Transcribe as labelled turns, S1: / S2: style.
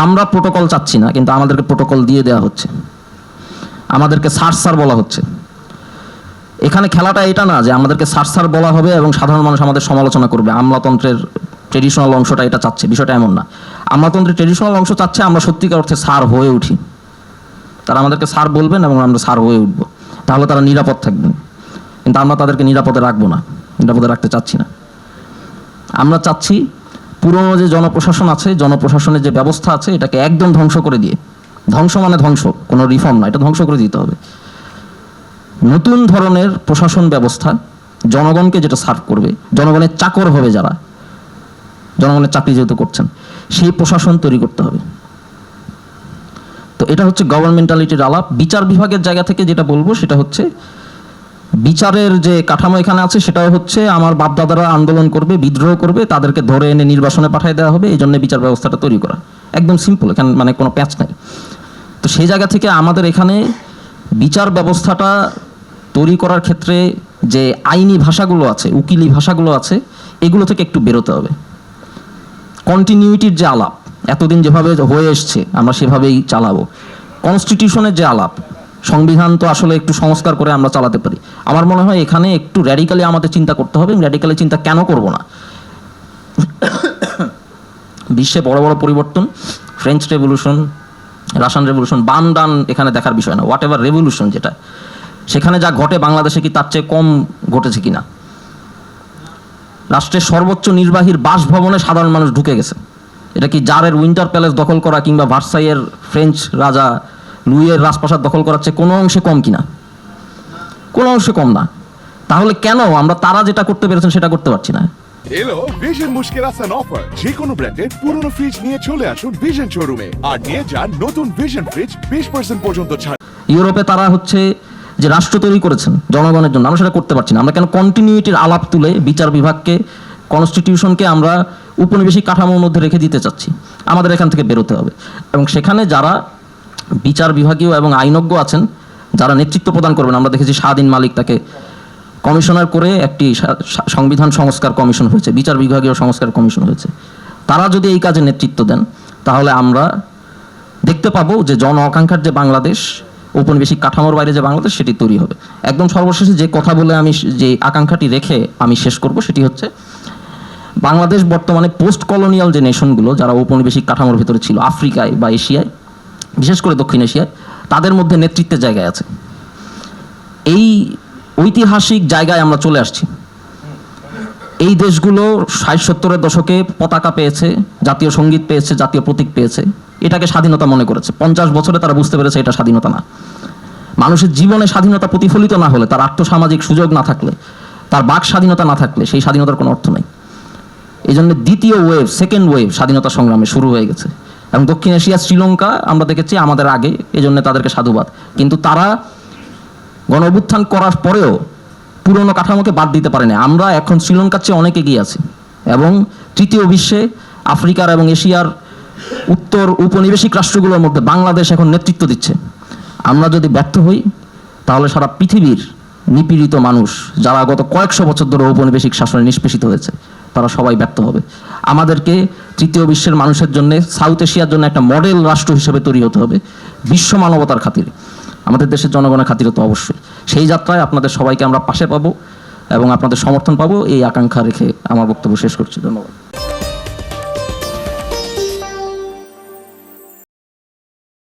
S1: আমরা প্রোটোকল চাচ্ছি না, কিন্তু আমাদেরকে প্রোটোকল দিয়ে দেওয়া হচ্ছে, আমাদেরকে স্যার বলা হচ্ছে। এখানে খেলাটা এটা না যে আমাদেরকে স্যার বলা হবে এবং সাধারণ মানুষ আমাদের সমালোচনা করবে। আমলাতন্ত্রের ট্রেডিশনাল অংশটা এটা চাচ্ছে, বিষয়টা এমন না। আমলাতন্ত্রের ট্রেডিশনাল অংশ চাচ্ছে আমরা সত্যিকার অর্থে স্যার হয়ে উঠি। তারা আমাদেরকে স্যার বলবেন এবং আমরা স্যার হয়ে উঠব, তাহলে তারা নিরাপদ থাকবেন। কিন্তু আমরা তাদেরকে নিরাপদে রাখবো না, নিরাপদে রাখতে চাচ্ছি না। আমরা চাচ্ছি পুরনো যে জনপ্রশাসন আছে, জনপ্রশাসনের যে ব্যবস্থা আছে, এটাকে একদম ধ্বংস করে দিয়ে, ধ্বংস মানে ধ্বংস, কোনো রিফর্ম না, এটা ধ্বংস করে দিতে হবে। নতুন ধরনের প্রশাসন ব্যবস্থা জনগণকে যেটা সার্ভ করবে, জনগণের চাকর হবে যারা, জনগণের চাকরি যেহেতু করছেন, সেই প্রশাসন তৈরি করতে হবে। তো এটা হচ্ছে গভর্নমেন্টালিটির আলাপ। বিচার বিভাগের জায়গা থেকে যেটা বলবো সেটা হচ্ছে বিচারের যে কাঠামো এখানে আছে সেটাও হচ্ছে আমার বাপদাদারা আন্দোলন করবে, বিদ্রোহ করবে, তাদেরকে ধরে এনে নির্বাসনে পাঠিয়ে দেওয়া হবে, এই জন্য বিচার ব্যবস্থাটা তৈরি করা। একদম সিম্পল, এখানে মানে কোনো প্যাচ নাই। তো সেই জায়গা থেকে আমাদের এখানে বিচার ব্যবস্থাটা তৈরি করার ক্ষেত্রে যে আইনি ভাষাগুলো আছে, উকিলি ভাষাগুলো আছে, এগুলো থেকে একটু বেরোতে হবে। কন্টিনিউইটির যে আলাপ, এতদিন যেভাবে হয়ে এসছে আমরা সেভাবেই চালাবো। কনস্টিটিউশনের যে আলাপ, সংবিধান তো আসলে একটু সংস্কার করে আমরা চালাতে পারি। আমার মনে হয় এখানে একটু র্যাডিক্যালি আমাদের চিন্তা করতে হবে। র্যাডিক্যালি চিন্তা কেন করব না? বিশ্বে বড় বড় পরিবর্তন, ফ্রেঞ্চ রেভলিউশন, রাশিয়ান রেভলিউশন, বাম ডান এখানে দেখার বিষয় না। হোয়াট এভার রেভলিউশন যেটা, সেখানে যা ঘটে বাংলাদেশে কি তার চেয়ে কম ঘটেছে কিনা? রাষ্ট্রের সর্বোচ্চ নির্বাহীর বাসভবনে সাধারণ মানুষ ঢুকে গেছে। এটা কি জারের উইন্টার প্যালেস দখল করা কিংবা ভার্সাইয়ের ফ্রেঞ্চ রাজা লুইয়ের রাজপ্রাসাদ দখল করার চেয়ে কোনো অংশে কম কিনা? কোনো অংশে কম না। তাহলে কেন আমরা তারা যেটা করতে পেরেছেন সেটা করতে পারছি না?
S2: এলো ভিশন মুশকিল আসান অফার। যে কোনো ব্র্যান্ডের পুরনো ফ্রিজ নিয়ে চলে আসুন ভিশন শোরুমে আর নিয়ে যান নতুন ভিশন ফ্রিজ 20% পর্যন্ত ছাড়।
S1: ইউরোপে তারা হচ্ছে যে রাষ্ট্র তৈরি করেছেন জনগণের জন্য, আমরা সেটা করতে পারছি না। আমরা কেন কন্টিনিউইটির আলাপ তুলে বিচার বিভাগকে, কনস্টিটিউশনকে আমরা উপনিবেশিক কাঠামোর মধ্যে রেখে দিতে চাচ্ছি? আমাদের এখান থেকে বেরোতে হবে এবং সেখানে যারা বিচার বিভাগীয় এবং আইনজ্ঞ আছেন, যারা নেতৃত্ব প্রদান করবেন, আমরা দেখেছি শাহদিন মালিক তাকে কমিশনার করে একটি সংবিধান সংস্কার কমিশন হয়েছে, বিচার বিভাগীয় সংস্কার কমিশন হয়েছে। তারা যদি এই কাজে নেতৃত্ব দেন তাহলে আমরা দেখতে পাবো যে জন আকাঙ্ক্ষার যে বাংলাদেশ, ঔপনিবেশিক কাঠামোর বাইরে যে বাংলাদেশ, সেটি তৈরি হবে। একদম সর্বশেষে যে কথা বলে আমি যে আকাঙ্ক্ষাটি রেখে আমি শেষ করব সেটি হচ্ছে বাংলাদেশ বর্তমানে পোস্ট কলোনিয়াল যে নেশনগুলো যারা ঔপনিবেশিক কাঠামোর ভিতরে ছিল, আফ্রিকায় বা এশিয়ায়, বিশেষ করে দক্ষিণ এশিয়ায়, তাদের মধ্যে নেতৃত্বের জায়গায় আছে। এই ঐতিহাসিক জায়গায় আমরা চলে আসছি। এই দেশগুলো 60-70-এর দশকে পতাকা পেয়েছে, জাতীয় সঙ্গীত পেয়েছে, জাতীয় প্রতীক পেয়েছে, এটাকে স্বাধীনতা মনে করেছে। 50 বছরে তারা বুঝতে পেরেছে এটা স্বাধীনতা না। মানুষের জীবনে স্বাধীনতা প্রতিফলিত না হলে, তার আর্থসামাজিক সুযোগ না থাকলে, তার বাক স্বাধীনতা না থাকলে সেই স্বাধীনতার কোনো অর্থ নেই। এই জন্য দ্বিতীয় ওয়েভ, সেকেন্ড ওয়েভ স্বাধীনতা সংগ্রামে শুরু হয়ে গেছে এবং দক্ষিণ এশিয়া, শ্রীলঙ্কা আমরা দেখেছি আমাদের আগে, এই জন্য তাদেরকে সাধুবাদ। কিন্তু তারা গণ অভ্যুত্থান করার পরেও পুরনো কাঠামোকে বাদ দিতে পারে না। আমরা এখন শ্রীলঙ্কার চেয়ে অনেক এগিয়ে আছি এবং তৃতীয় বিশ্বে আফ্রিকার এবং এশিয়ার উত্তর উপনিবেশিক রাষ্ট্রগুলোর মধ্যে বাংলাদেশ এখন নেতৃত্ব দিচ্ছে। আমরা যদি ব্যর্থ হই তাহলে সারা পৃথিবীর নিপীড়িত মানুষ যারা গত কয়েকশো বছর ধরে ঔপনিবেশিক শাসনে নিষ্পেষিত হয়েছে, তারা সবাই ব্যর্থ হবে। আমাদেরকে তৃতীয় বিশ্বের মানুষের জন্য, সাউথ এশিয়ার জন্য একটা মডেল রাষ্ট্র হিসেবে তৈরি হতে হবে, বিশ্ব মানবতার খাতিরে, আমাদের দেশের জনগণের খাতিরে তো অবশ্যই। সেই যাত্রায় আপনাদের সবাইকে আমরা পাশে পাবো এবং আপনাদের সমর্থন পাবো, এই আকাঙ্ক্ষা রেখে আমার বক্তব্য শেষ করছি। ধন্যবাদ।